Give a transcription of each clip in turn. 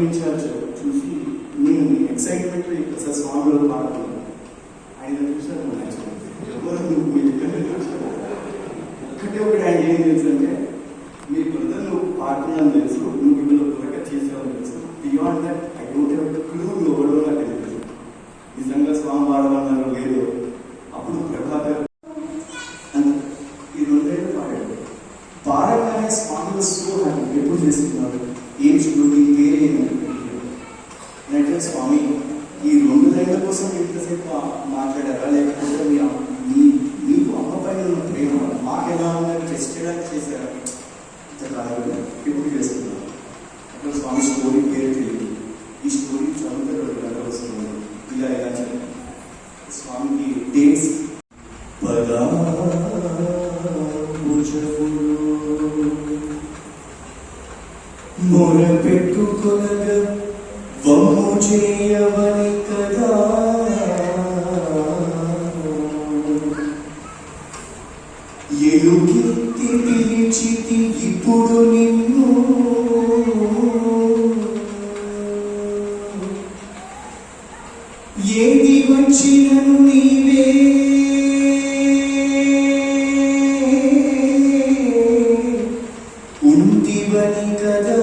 Incharge చూసి నేను excitement అసలు స్వామిలో పాడుతున్నాను. ఆయన చూసాను ఎవరు నువ్వు ఒక్కటే ఒకటి ఆయన ఏం తెలుసు అంటే మీ బ్రదర్ నువ్వు పాడుతున్నాను తెలుసు, నువ్వు వీళ్ళు త్వరగా చేసావు తెలుసు. Beyond that I don't have clue నువ్వు ఎవడో నాకు తెలుసు. నిజంగా స్వామి పాడమన్నారు లేదు. అప్పుడు ప్రభాకర్ ఈ రెండేళ్ళు పాడాడు. పాడగానే స్వామి సో హ్యాపీ. ఎప్పుడు చేస్తున్నారు, ఏం చూడండి, పేరేంటే స్వామి ఈ 2 లైన్ల కోసం ఎంతసేపు మాట్లాడారా, లేకపోతే మీకు అమ్మ పైన ఉన్న ప్రేమ మాకు ఎలా ఉందని టెస్ట్ చేయడానికి చేశారా? ఇంత కాదు, ఎప్పుడు చేస్తున్నారు. అక్కడ స్వామి స్టోరీ పేరు తెలియదు. ఈ స్టోరీ చదువుతారు వస్తుంది. ఇలా ఎలా చెప్పారు స్వామికి డేస్ మొర పెట్టుకొనగా వమ్ము చేయవని కదా ఎలుగెత్తి పిలిచితి ఇప్పుడు నిన్ను ఏది వచ్చినను నీవే ఉందివని కదా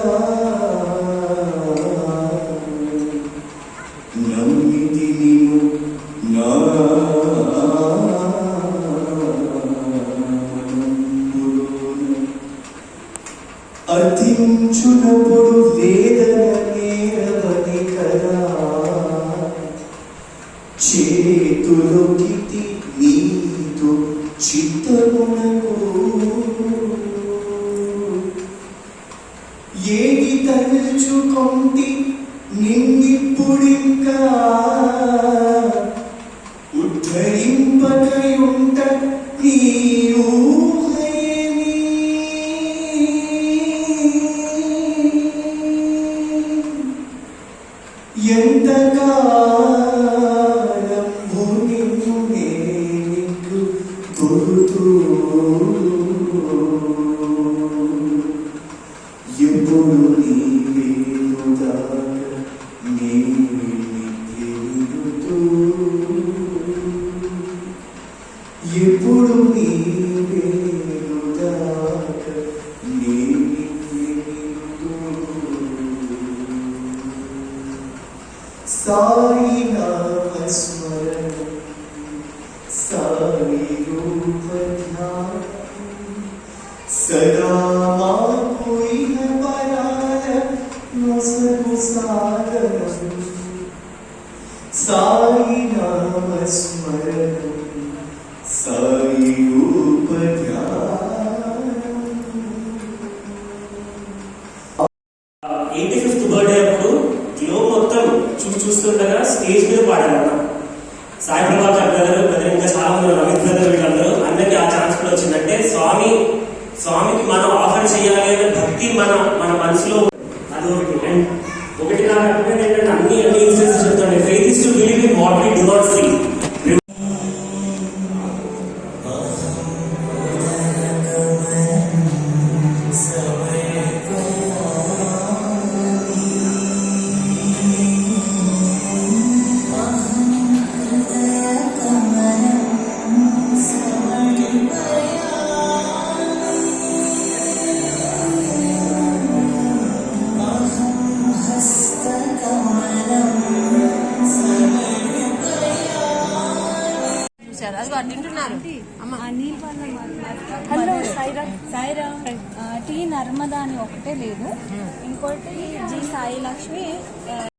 నమ్మితి నిన్ను నా అర్థించునప్పుడు లేదనేరవని కదా చేతులొకితి నీతో చిత్తమునకు ఏది తలుచుకొంటి నిన్నిప్పుడింకా ఉద్ధరింపకయుంట నీ ఊహేమి ఎంతకాలం భూమిను నీకు గురుతూ ఎప్పుడు నీవేనుదాక నీతూ ఎప్పుడు నీవేనుదాక సాయి నామస్మరణం సాయి రూప ధ్యానం సదా మాకు ఇహ పరాల నొసగు సాధనం సాయి నామస్మరణం సాయి రూప ధ్యానం. 85th బర్త్డే అప్పుడు గ్లో మొత్తం చూస్తుండగా స్టేజ్ మీద పాడారన్న సాయి ప్రభాకర్ బ్రదర్ ఇంకా చాలా మంది రవిత్ బ్రదర్ వీళ్ళందరూ. అందరికీ ఆ ఛాన్స్ కూడా వచ్చిందంటే స్వామికి మనం ఆఫర్ చేయాలి అనే భక్తి మన మనసులో అదొకటి. అండ్ ఒకటి కాకపోతే ఏంటంటే అన్ని ఇన్స్టెన్సెస్ చెప్తాను. Faith is to believe in what we do not see. Hello Sairam. T Narmada అని ఒకటే లేదు, ఇంకోటి జి సాయి లక్ష్మి